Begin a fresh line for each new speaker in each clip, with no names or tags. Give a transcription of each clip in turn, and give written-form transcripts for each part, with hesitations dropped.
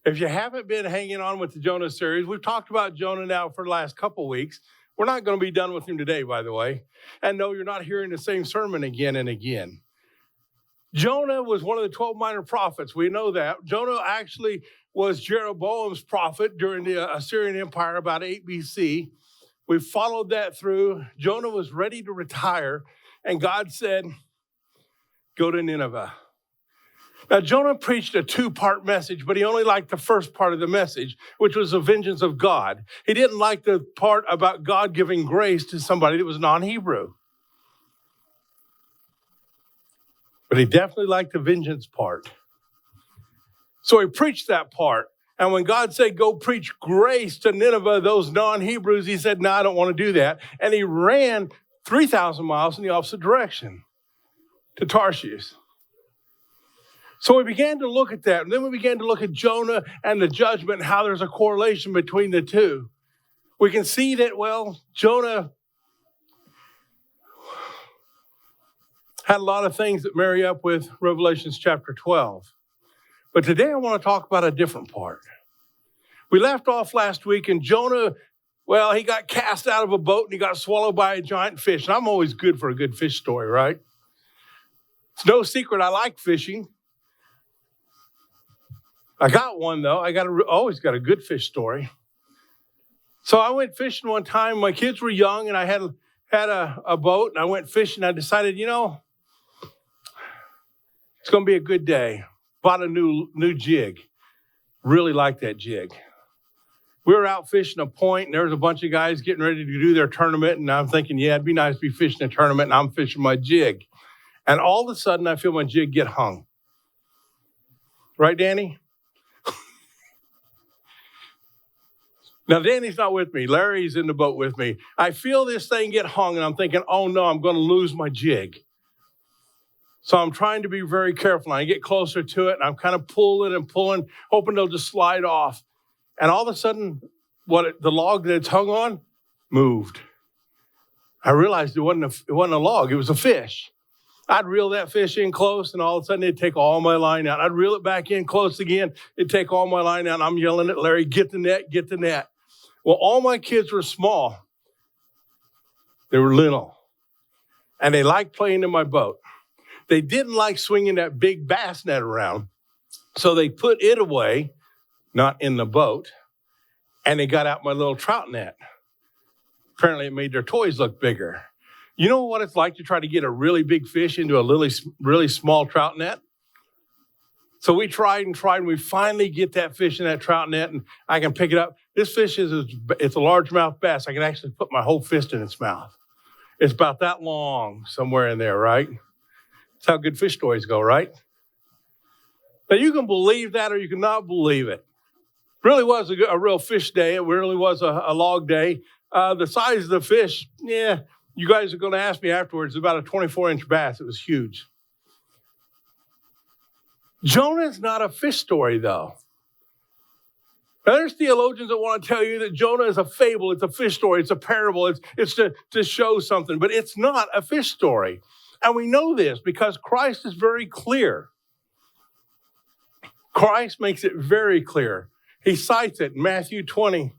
If you haven't been hanging on with the Jonah series, we've talked about Jonah now for the last couple of weeks. We're not going to be done with him today, by the way. And no, you're not hearing the same sermon again and again. Jonah was one of the 12 minor prophets. We know that. Jonah actually was Jeroboam's prophet during the Assyrian Empire about 8 BC. We followed that through. Jonah was ready to retire, and God said, go to Nineveh. Now, Jonah preached a two-part message, but he only liked the first part of the message, which was the vengeance of God. He didn't like the part about God giving grace to somebody that was non-Hebrew. But he definitely liked the vengeance part. So he preached that part. And when God said, go preach grace to Nineveh, those non-Hebrews, he said, no, I don't want to do that. And he ran 3,000 miles in the opposite direction to Tarshish. So we began to look at that. And then we began to look at Jonah and the judgment, and how there's a correlation between the two. We can see that, Jonah had a lot of things that marry up with Revelations chapter 12. But today I want to talk about a different part. We left off last week, and Jonah, he got cast out of a boat and he got swallowed by a giant fish. And I'm always good for a good fish story, right? It's no secret I like fishing. I got one, though. Always got a good fish story. So I went fishing one time. My kids were young, and I had a boat, and I went fishing. I decided, it's going to be a good day. Bought a new jig. Really liked that jig. We were out fishing a point, and there was a bunch of guys getting ready to do their tournament, and I'm thinking, it'd be nice to be fishing a tournament, and I'm fishing my jig. And all of a sudden, I feel my jig get hung. Right, Danny? Now, Danny's not with me. Larry's in the boat with me. I feel this thing get hung, and I'm thinking, oh, no, I'm going to lose my jig. So I'm trying to be very careful. And I get closer to it, and I'm kind of pulling and pulling, hoping it'll just slide off. And all of a sudden, the log that it's hung on moved. I realized it wasn't a log. It was a fish. I'd reel that fish in close, and all of a sudden, it'd take all my line out. I'd reel it back in close again. It'd take all my line out. And I'm yelling at Larry, get the net, get the net. Well, all my kids were small. They were little. And they liked playing in my boat. They didn't like swinging that big bass net around. So they put it away, not in the boat, and they got out my little trout net. Apparently, it made their toys look bigger. You know what it's like to try to get a really big fish into a really small trout net? So we tried, and we finally get that fish in that trout net, and I can pick it up. This fish it's a largemouth bass. I can actually put my whole fist in its mouth. It's about that long, somewhere in there, right? That's how good fish stories go, right? Now, you can believe that or you cannot believe it. It really was a real fish day. It really was a log day. The size of the fish, you guys are going to ask me afterwards, about a 24-inch bass. It was huge. Jonah is not a fish story, though. Now, there's theologians that want to tell you that Jonah is a fable, it's a fish story, it's a parable, it's to show something, but it's not a fish story. And we know this because Christ is very clear. Christ makes it very clear. He cites it in Matthew 12,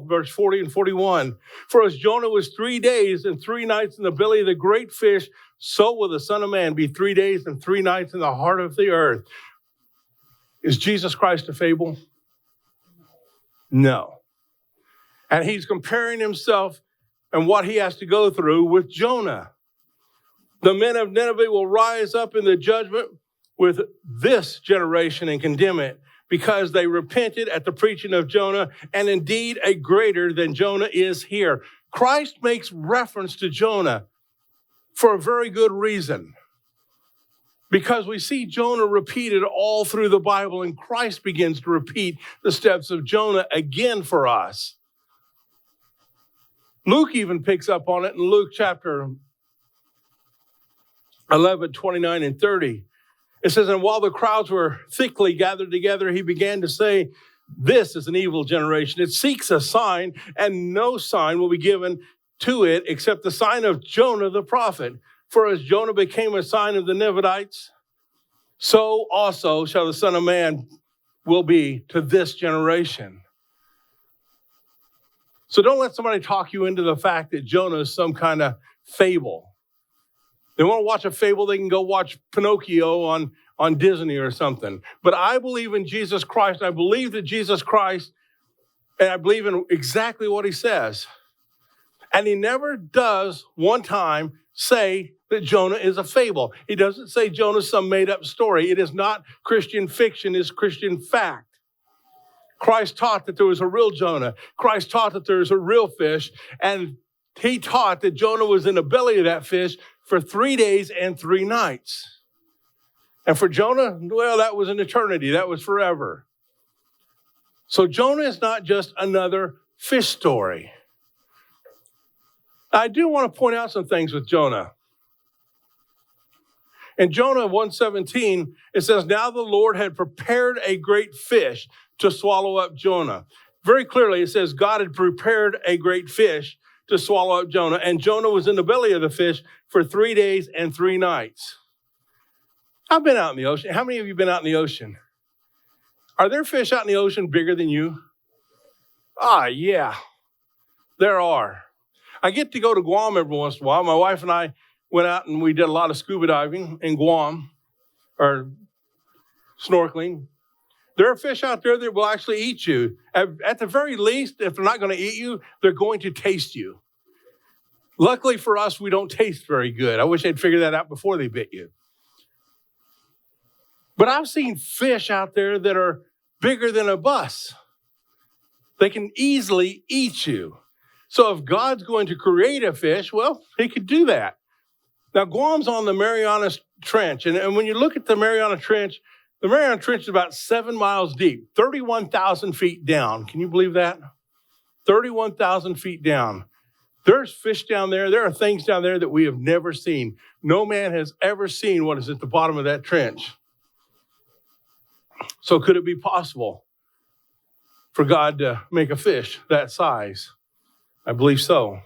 verse 40 and 41. For as Jonah was 3 days and 3 nights in the belly of the great fish, so will the Son of Man be 3 days and 3 nights in the heart of the earth. Is Jesus Christ a fable? No. And he's comparing himself and what he has to go through with Jonah. The men of Nineveh will rise up in the judgment with this generation and condemn it, because they repented at the preaching of Jonah, and indeed a greater than Jonah is here. Christ makes reference to Jonah for a very good reason, because we see Jonah repeated all through the Bible, and Christ begins to repeat the steps of Jonah again for us. Luke even picks up on it in Luke chapter 11, 29 and 30. It says, and while the crowds were thickly gathered together, he began to say, this is an evil generation. It seeks a sign, and no sign will be given to it except the sign of Jonah the prophet. For as Jonah became a sign of the Ninevites, so also shall the Son of Man will be to this generation. So don't let somebody talk you into the fact that Jonah is some kind of fable. They want to watch a fable, they can go watch Pinocchio on Disney or something. But I believe in Jesus Christ. I believe that Jesus Christ, and I believe in exactly what he says. And he never does one time say that Jonah is a fable. He doesn't say Jonah is some made-up story. It is not Christian fiction, it's Christian fact. Christ taught that there was a real Jonah. Christ taught that there was a real fish. And he taught that Jonah was in the belly of that fish for 3 days and 3 nights. And for Jonah, well, that was an eternity. That was forever. So Jonah is not just another fish story. I do want to point out some things with Jonah. In Jonah 1:17, it says, now the Lord had prepared a great fish to swallow up Jonah. Very clearly, it says God had prepared a great fish to swallow up Jonah. And Jonah was in the belly of the fish for 3 days and 3 nights. I've been out in the ocean. How many of you have been out in the ocean? Are there fish out in the ocean bigger than you? Yeah, there are. I get to go to Guam every once in a while. My wife and I went out and we did a lot of scuba diving in Guam, or snorkeling. There are fish out there that will actually eat you. At the very least, if they're not going to eat you, they're going to taste you. Luckily for us, we don't taste very good. I wish they'd figured that out before they bit you. But I've seen fish out there that are bigger than a bus. They can easily eat you. So if God's going to create a fish, well, he could do that. Now, Guam's on the Mariana Trench. And when you look at the Mariana Trench is about 7 miles deep, 31,000 feet down. Can you believe that? 31,000 feet down. There's fish down there. There are things down there that we have never seen. No man has ever seen what is at the bottom of that trench. So could it be possible for God to make a fish that size? I believe so.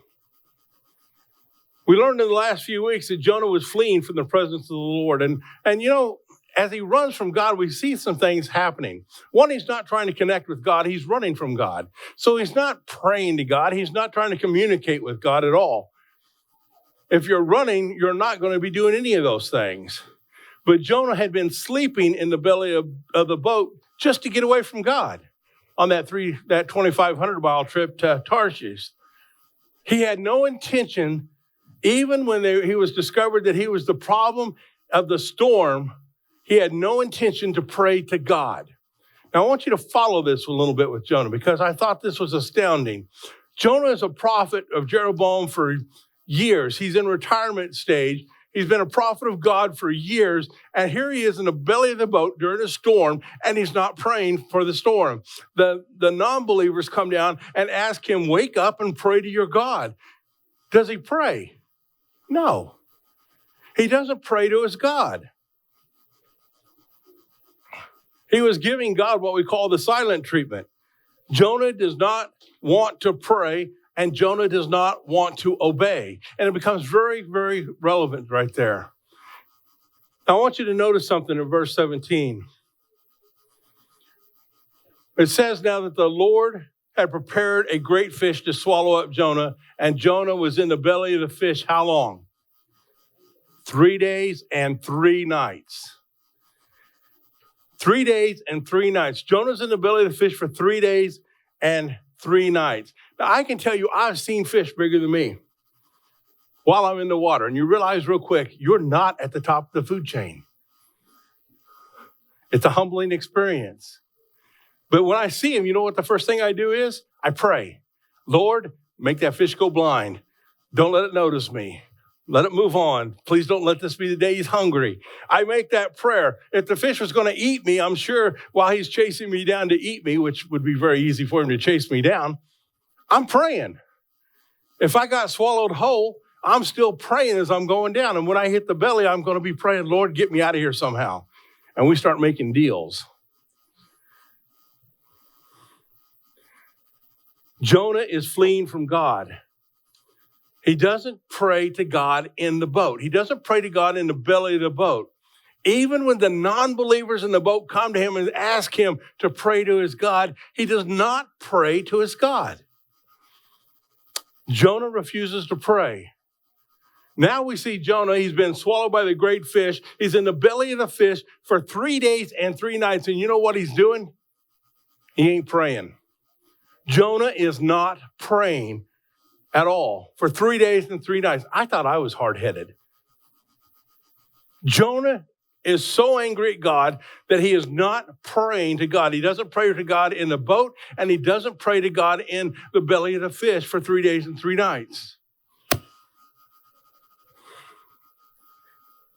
We learned in the last few weeks that Jonah was fleeing from the presence of the Lord. And you know, as he runs from God, we see some things happening. One, he's not trying to connect with God. He's running from God. So he's not praying to God. He's not trying to communicate with God at all. If you're running, you're not going to be doing any of those things. But Jonah had been sleeping in the belly of the boat just to get away from God on that 2,500-mile trip to Tarshish. He had no intention, even when he was discovered that he was the problem of the storm, he had no intention to pray to God. Now, I want you to follow this a little bit with Jonah because I thought this was astounding. Jonah is a prophet of Jeroboam for years. He's in retirement stage. He's been a prophet of God for years, and here he is in the belly of the boat during a storm, and he's not praying for the storm. The non-believers come down and ask him, wake up and pray to your God. Does he pray? No. He doesn't pray to his God. He was giving God what we call the silent treatment. Jonah does not want to pray, and Jonah does not want to obey. And it becomes very, very relevant right there. Now, I want you to notice something in verse 17. It says now that the Lord had prepared a great fish to swallow up Jonah, and Jonah was in the belly of the fish how long? 3 days and 3 nights. 3 days and 3 nights. Jonah's in the belly of the fish for 3 days and 3 nights. Now, I can tell you, I've seen fish bigger than me while I'm in the water. And you realize real quick, you're not at the top of the food chain. It's a humbling experience. But when I see him, you know what the first thing I do is? I pray. Lord, make that fish go blind. Don't let it notice me. Let it move on. Please don't let this be the day he's hungry. I make that prayer. If the fish was going to eat me, I'm sure while he's chasing me down to eat me, which would be very easy for him to chase me down, I'm praying. If I got swallowed whole, I'm still praying as I'm going down. And when I hit the belly, I'm going to be praying, Lord, get me out of here somehow. And we start making deals. Jonah is fleeing from God. He doesn't pray to God in the boat. He doesn't pray to God in the belly of the boat. Even when the non-believers in the boat come to him and ask him to pray to his God, he does not pray to his God. Jonah refuses to pray. Now we see Jonah, he's been swallowed by the great fish. He's in the belly of the fish for 3 days and 3 nights. And you know what he's doing? He ain't praying. Jonah is not praying at all for 3 days and 3 nights. I thought I was hard-headed. Jonah is so angry at God that he is not praying to God. He doesn't pray to God in the boat, and he doesn't pray to God in the belly of the fish for 3 days and 3 nights.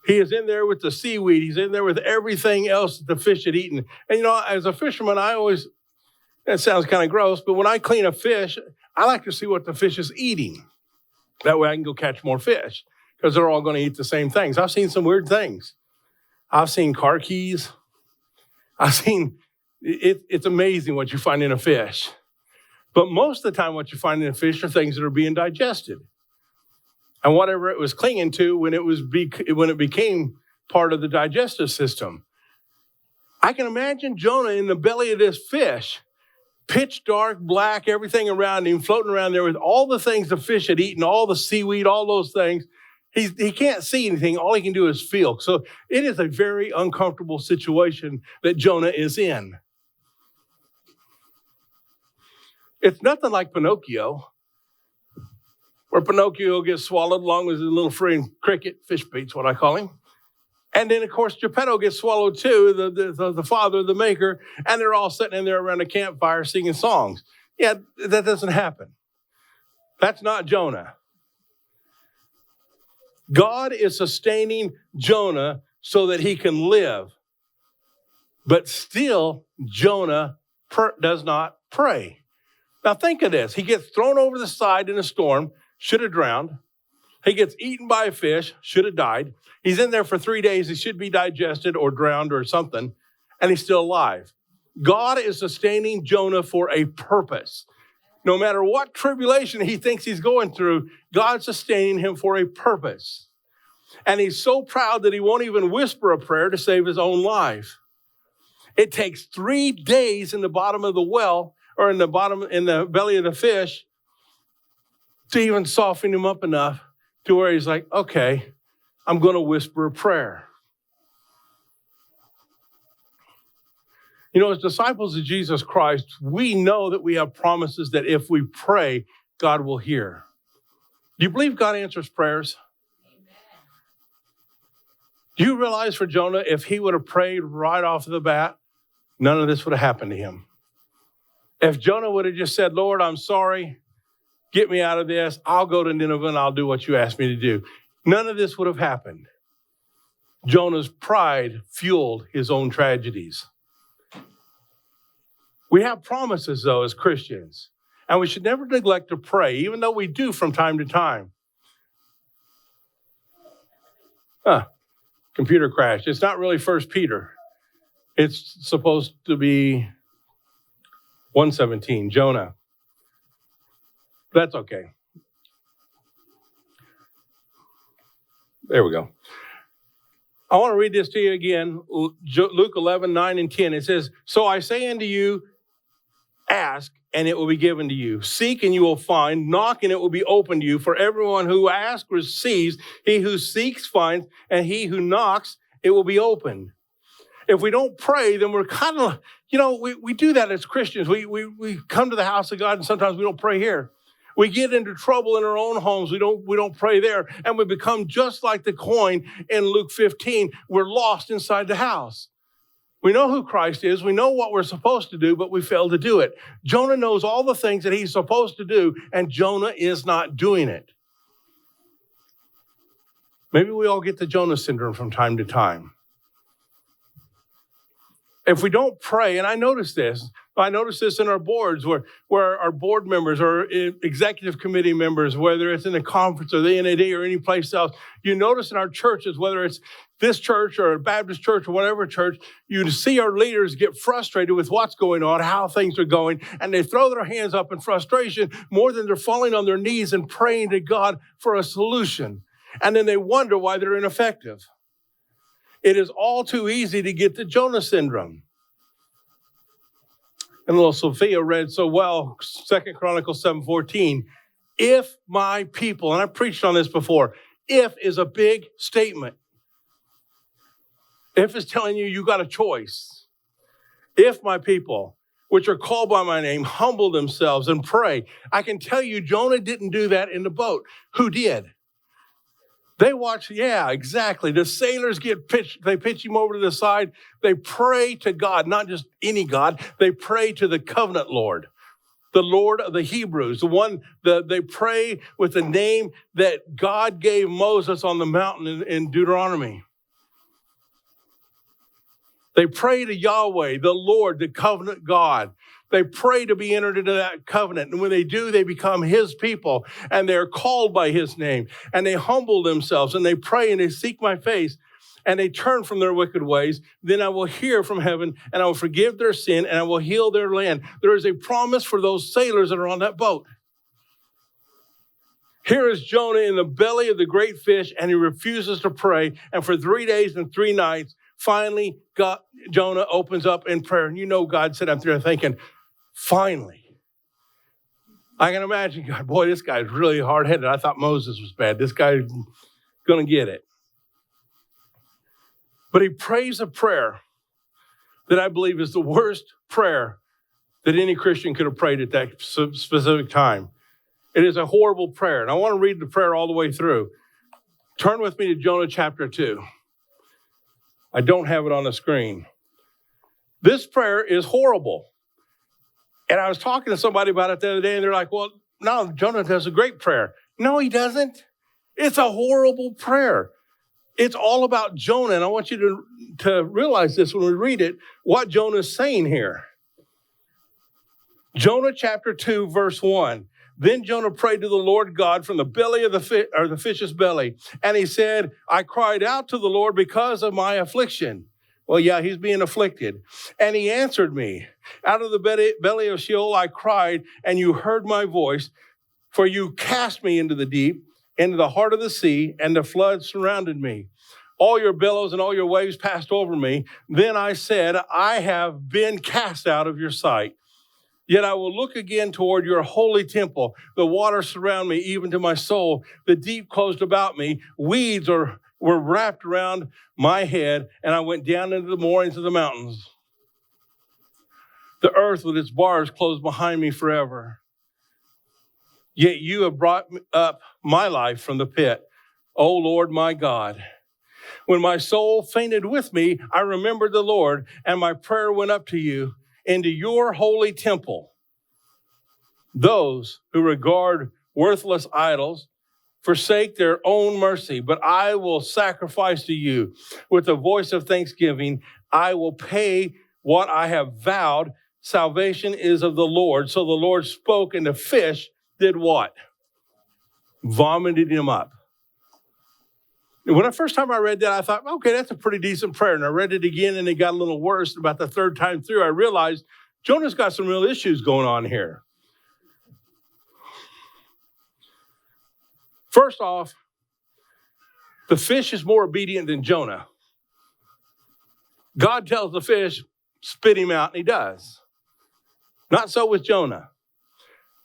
He is in there with the seaweed. He's in there with everything else that the fish had eaten. And you know, as a fisherman, it sounds kind of gross, but when I clean a fish, I like to see what the fish is eating. That way I can go catch more fish because they're all going to eat the same things. I've seen some weird things. I've seen car keys. It's amazing what you find in a fish. But most of the time what you find in a fish are things that are being digested. And whatever it was clinging to when it became part of the digestive system. I can imagine Jonah in the belly of this fish, pitch dark, black, everything around him, floating around there with all the things the fish had eaten, all the seaweed, all those things. He can't see anything. All he can do is feel. So it is a very uncomfortable situation that Jonah is in. It's nothing like Pinocchio, where Pinocchio gets swallowed along with his little friend Cricket, fish bait's what I call him. And then, of course, Geppetto gets swallowed too, the father, the maker, and they're all sitting in there around a campfire singing songs. Yeah, that doesn't happen. That's not Jonah. God is sustaining Jonah so that he can live. But still, Jonah does not pray. Now think of this. He gets thrown over the side in a storm, should have drowned. He gets eaten by a fish, should have died. He's in there for 3 days. He should be digested or drowned or something, and he's still alive. God is sustaining Jonah for a purpose. No matter what tribulation he thinks he's going through, God's sustaining him for a purpose. And he's so proud that he won't even whisper a prayer to save his own life. It takes 3 days in the bottom of the well, or in the belly of the fish, to even soften him up enough to where he's like, okay, I'm going to whisper a prayer. You know, as disciples of Jesus Christ, we know that we have promises that if we pray, God will hear. Do you believe God answers prayers? Amen. Do you realize for Jonah, if he would have prayed right off the bat, none of this would have happened to him? If Jonah would have just said, Lord, I'm sorry, get me out of this. I'll go to Nineveh and I'll do what you asked me to do. None of this would have happened. Jonah's pride fueled his own tragedies. We have promises, though, as Christians, and we should never neglect to pray, even though we do from time to time. Computer crashed. It's not really 1 Peter. It's supposed to be 1:17, Jonah. That's okay. There we go. I want to read this to you again. Luke 11:9 and 10. It says, so I say unto you, ask, and it will be given to you. Seek, and you will find. Knock, and it will be opened to you. For everyone who asks receives. He who seeks finds. And he who knocks, it will be opened. If we don't pray, then we're kind of, we do that as Christians. We come to the house of God, and sometimes we don't pray here. We get into trouble in our own homes. We don't pray there. And we become just like the coin in Luke 15. We're lost inside the house. We know who Christ is. We know what we're supposed to do, but we fail to do it. Jonah knows all the things that he's supposed to do, and Jonah is not doing it. Maybe we all get the Jonah syndrome from time to time. If we don't pray, and I notice this in our boards where our board members or executive committee members, whether it's in a conference or the NAD or any place else, you notice in our churches, whether it's this church or a Baptist church or whatever church, you see our leaders get frustrated with what's going on, how things are going, and they throw their hands up in frustration more than they're falling on their knees and praying to God for a solution. And then they wonder why they're ineffective. It is all too easy to get the Jonah syndrome. And little Sophia read so well, 2 Chronicles 7:14. If my people, and I preached on this before, if is a big statement. If is telling you you got a choice. If my people, which are called by my name, humble themselves and pray. I can tell you Jonah didn't do that in the boat. Who did? They watch, yeah, exactly. The sailors get pitched, they pitch him over to the side. They pray to God, not just any God. They pray to the covenant Lord, the Lord of the Hebrews, the one that they pray with the name that God gave Moses on the mountain in Deuteronomy. They pray to Yahweh, the Lord, the covenant God. They pray to be entered into that covenant. And when they do, they become his people and they're called by his name. And they humble themselves and they pray and they seek my face and they turn from their wicked ways. Then I will hear from heaven and I will forgive their sin and I will heal their land. There is a promise for those sailors that are on that boat. Here is Jonah in the belly of the great fish and he refuses to pray. And for 3 days and 3 nights, finally, Jonah opens up in prayer. And you know God said, I'm there thinking, finally. I can imagine God, boy, this guy's really hard-headed. I thought Moses was bad. This guy's going to get it. But he prays a prayer that I believe is the worst prayer that any Christian could have prayed at that specific time. It is a horrible prayer. And I want to read the prayer all the way through. Turn with me to Jonah chapter 2. I don't have it on the screen. This prayer is horrible. And I was talking to somebody about it the other day, and they're like, well, no, Jonah does a great prayer. No, he doesn't. It's a horrible prayer. It's all about Jonah, and I want you to realize this when we read it, what Jonah is saying here. Jonah chapter 2, verse 1. Then Jonah prayed to the Lord God from the belly of the fish's belly. And he said, I cried out to the Lord because of my affliction. Well, yeah, he's being afflicted. And he answered me. Out of the belly of Sheol I cried, and you heard my voice. For you cast me into the deep, into the heart of the sea, and the flood surrounded me. All your billows and all your waves passed over me. Then I said, I have been cast out of your sight. Yet I will look again toward your holy temple. The waters surround me, even to my soul. The deep closed about me. Weeds were wrapped around my head, and I went down into the moorings of the mountains. The earth with its bars closed behind me forever. Yet you have brought up my life from the pit, O Lord my God. When my soul fainted with me, I remembered the Lord, and my prayer went up to you into your holy temple. Those who regard worthless idols forsake their own mercy, but I will sacrifice to you with a voice of thanksgiving. I will pay what I have vowed. Salvation is of the Lord. So the Lord spoke, and the fish did what? Vomited him up. When the first time I read that, I thought, okay, that's a pretty decent prayer. And I read it again, and it got a little worse. About the third time through, I realized Jonah's got some real issues going on here. First off, the fish is more obedient than Jonah. God tells the fish, spit him out, and he does. Not so with Jonah.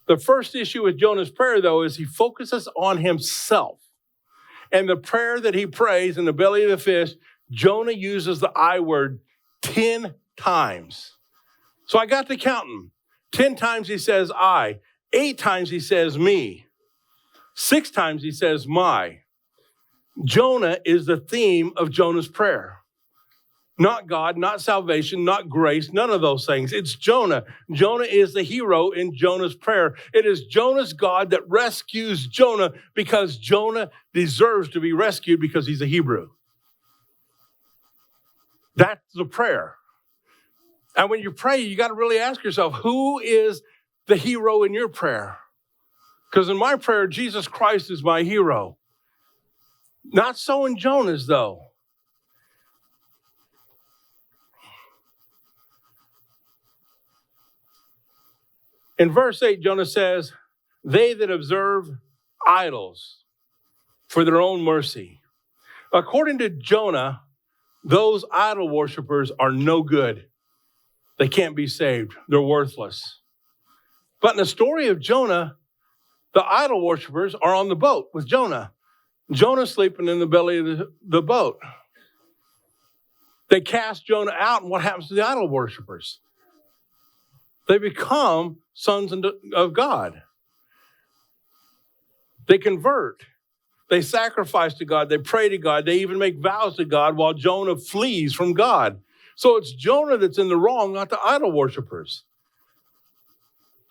The first issue with Jonah's prayer, though, is he focuses on himself. And the prayer that he prays in the belly of the fish, Jonah uses the I word 10 times. So I got to counting. 10 times he says I. 8 times he says me. 6 times he says my. Jonah is the theme of Jonah's prayer. Not God, not salvation, not grace, none of those things. It's Jonah. Jonah is the hero in Jonah's prayer. It is Jonah's God that rescues Jonah because Jonah deserves to be rescued because he's a Hebrew. That's the prayer. And when you pray, you got to really ask yourself, who is the hero in your prayer? Because in my prayer, Jesus Christ is my hero. Not so in Jonah's, though. In verse 8, Jonah says, they that observe idols for their own mercy. According to Jonah, those idol worshipers are no good. They can't be saved. They're worthless. But in the story of Jonah, the idol worshipers are on the boat with Jonah. Jonah's sleeping in the belly of the boat. They cast Jonah out, and what happens to the idol worshipers? They become sons of God. They convert. They sacrifice to God. They pray to God. They even make vows to God while Jonah flees from God. So it's Jonah that's in the wrong, not the idol worshipers.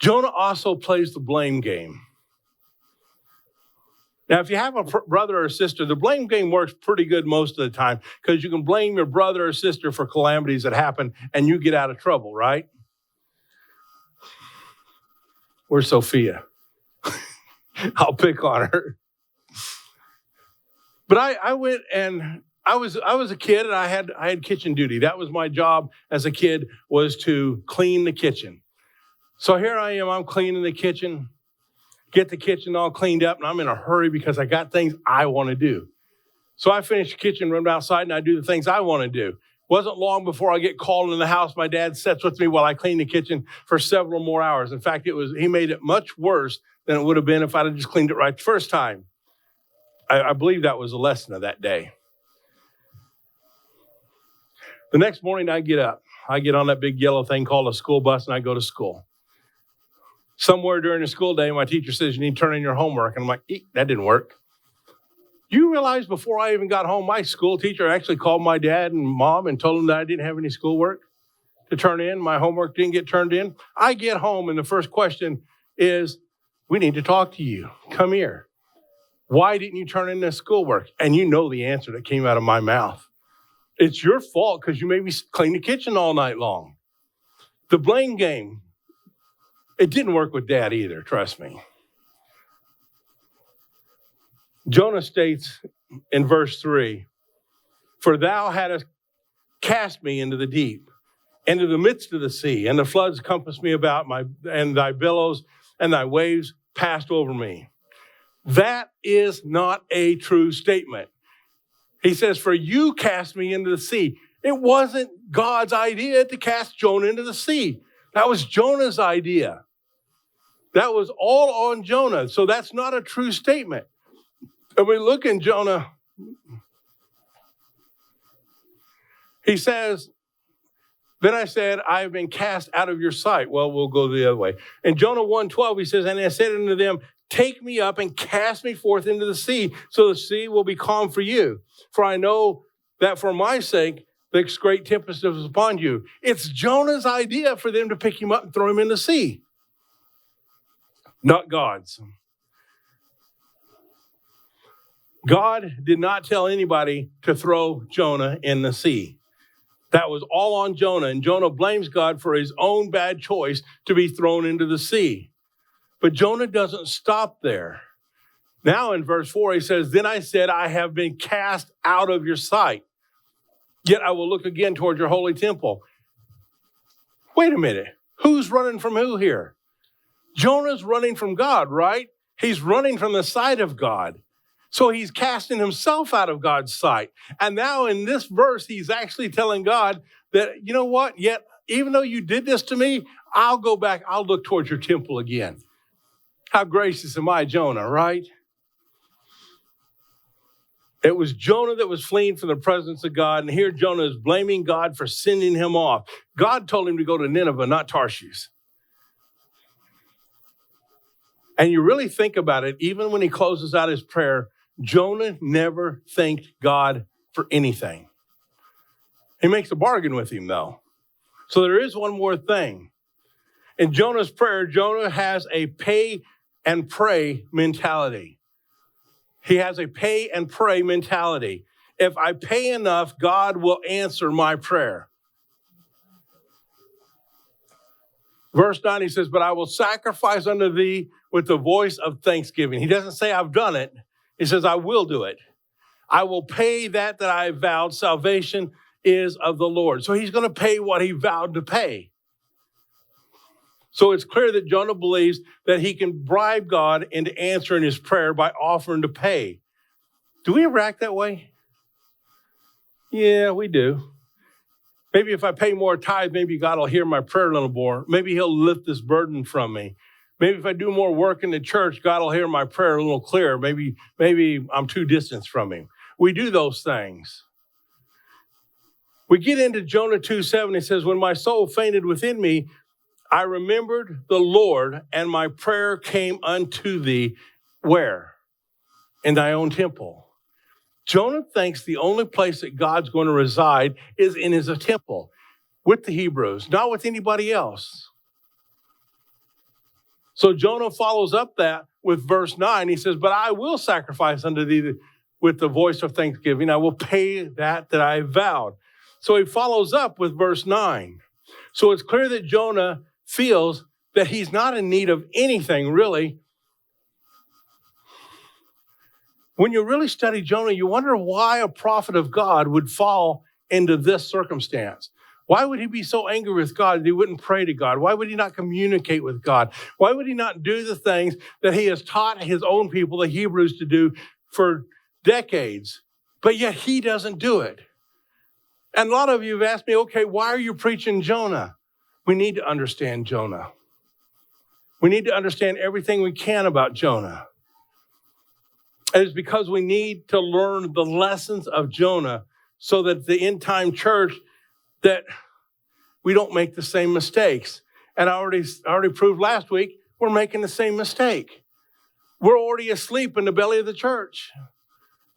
Jonah also plays the blame game. Now, if you have a brother or sister, the blame game works pretty good most of the time because you can blame your brother or sister for calamities that happen and you get out of trouble, right? Where's Sophia? I'll pick on her. But I went and I was a kid and I had kitchen duty. That was my job as a kid, was to clean the kitchen. So here I am, I'm cleaning the kitchen, get the kitchen all cleaned up, and I'm in a hurry because I got things I want to do. So I finish the kitchen, run outside, and I do the things I want to do. Wasn't long before I get called in the house. My dad sits with me while I clean the kitchen for several more hours. In fact, he made it much worse than it would have been if I'd have just cleaned it right the first time. I believe that was the lesson of that day. The next morning I get up. I get on that big yellow thing called a school bus, and I go to school. Somewhere during the school day, my teacher says, you need to turn in your homework. And I'm like, that didn't work. You realize before I even got home, my school teacher actually called my dad and mom and told them that I didn't have any schoolwork to turn in. My homework didn't get turned in. I get home, and the first question is, we need to talk to you. Come here. Why didn't you turn in this schoolwork? And you know the answer that came out of my mouth. It's your fault because you made me clean the kitchen all night long. The blame game. It didn't work with Dad either, trust me. Jonah states in verse 3, for thou hadst cast me into the deep, into the midst of the sea, and the floods compassed me about, and thy billows and thy waves passed over me. That is not a true statement. He says, for you cast me into the sea. It wasn't God's idea to cast Jonah into the sea. That was Jonah's idea. That was all on Jonah. So that's not a true statement. And we look in Jonah, he says, then I said, I have been cast out of your sight. Well, we'll go the other way. In Jonah 1:12, he says, and I said unto them, take me up and cast me forth into the sea, so the sea will be calm for you. For I know that for my sake, this great tempest is upon you. It's Jonah's idea for them to pick him up and throw him in the sea, not God's. God did not tell anybody to throw Jonah in the sea. That was all on Jonah, and Jonah blames God for his own bad choice to be thrown into the sea. But Jonah doesn't stop there. Now in verse 4, he says, then I said, I have been cast out of your sight. Yet I will look again toward your holy temple. Wait a minute. Who's running from who here? Jonah's running from God, right? He's running from the sight of God. So he's casting himself out of God's sight. And now in this verse, he's actually telling God that, you know what? Yet, even though you did this to me, I'll go back. I'll look towards your temple again. How gracious am I, Jonah, right? It was Jonah that was fleeing from the presence of God. And here Jonah is blaming God for sending him off. God told him to go to Nineveh, not Tarshish. And you really think about it, even when he closes out his prayer, Jonah never thanked God for anything. He makes a bargain with him, though. So there is one more thing. In Jonah's prayer, Jonah has a pay and pray mentality. He has a pay and pray mentality. If I pay enough, God will answer my prayer. Verse 9, he says, but I will sacrifice unto thee with the voice of thanksgiving. He doesn't say I've done it. He says, I will do it. I will pay that I vowed. Salvation is of the Lord. So he's going to pay what he vowed to pay. So it's clear that Jonah believes that he can bribe God into answering his prayer by offering to pay. Do we ever act that way? Yeah, we do. Maybe if I pay more tithe, maybe God will hear my prayer a little more. Maybe he'll lift this burden from me. Maybe if I do more work in the church, God will hear my prayer a little clearer. Maybe I'm too distant from him. We do those things. We get into Jonah 2:7. It says, when my soul fainted within me, I remembered the Lord, and my prayer came unto thee. Where? In thy own temple. Jonah thinks the only place that God's going to reside is in his temple with the Hebrews, not with anybody else. So Jonah follows up that with verse 9. He says, but I will sacrifice unto thee with the voice of thanksgiving. I will pay that I vowed. So he follows up with verse 9. So it's clear that Jonah feels that he's not in need of anything, really. When you really study Jonah, you wonder why a prophet of God would fall into this circumstance. Why would he be so angry with God that he wouldn't pray to God? Why would he not communicate with God? Why would he not do the things that he has taught his own people, the Hebrews, to do for decades? But yet he doesn't do it. And a lot of you have asked me, okay, why are you preaching Jonah? We need to understand Jonah. We need to understand everything we can about Jonah. And it's because we need to learn the lessons of Jonah so that the end time church, that we don't make the same mistakes. And I already proved last week, we're making the same mistake. We're already asleep in the belly of the church.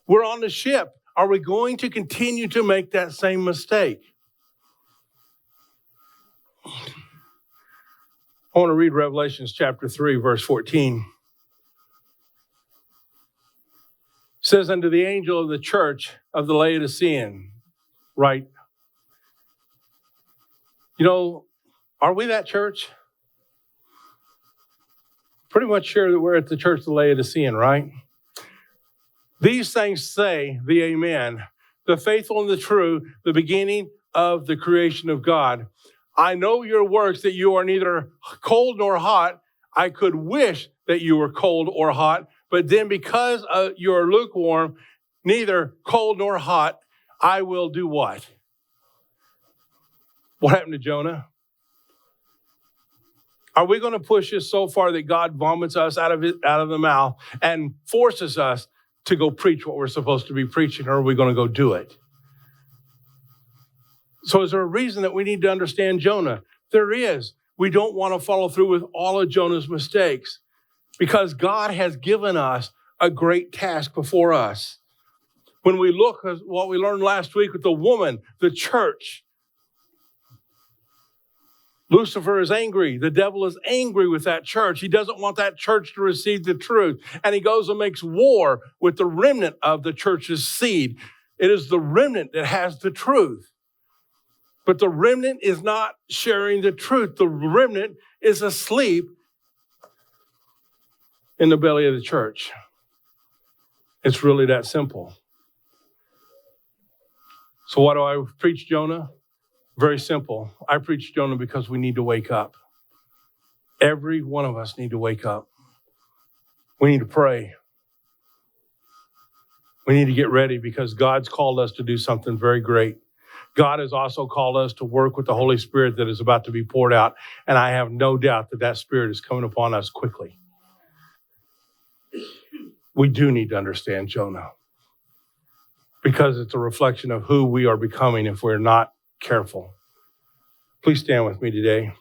We're on the ship. Are we going to continue to make that same mistake? I want to read Revelations chapter 3, verse 14. It says, unto the angel of the church of the Laodicean, write. You know, are we that church? Pretty much sure that we're at the church of the Laodicean, right? These things say, the Amen, the faithful and the true, the beginning of the creation of God. I know your works, that you are neither cold nor hot. I could wish that you were cold or hot, but then because you are lukewarm, neither cold nor hot, I will do what? What happened to Jonah? Are we going to push this so far that God vomits us out of the mouth and forces us to go preach what we're supposed to be preaching, or are we going to go do it? So is there a reason that we need to understand Jonah? There is. We don't want to follow through with all of Jonah's mistakes because God has given us a great task before us. When we look at what we learned last week with the woman, the church, Lucifer is angry. The devil is angry with that church. He doesn't want that church to receive the truth. And he goes and makes war with the remnant of the church's seed. It is the remnant that has the truth. But the remnant is not sharing the truth. The remnant is asleep in the belly of the church. It's really that simple. So why do I preach Jonah? Very simple. I preach Jonah because we need to wake up. Every one of us need to wake up. We need to pray. We need to get ready because God's called us to do something very great. God has also called us to work with the Holy Spirit that is about to be poured out. And I have no doubt that that Spirit is coming upon us quickly. We do need to understand Jonah because it's a reflection of who we are becoming if we're not careful. Please stand with me today.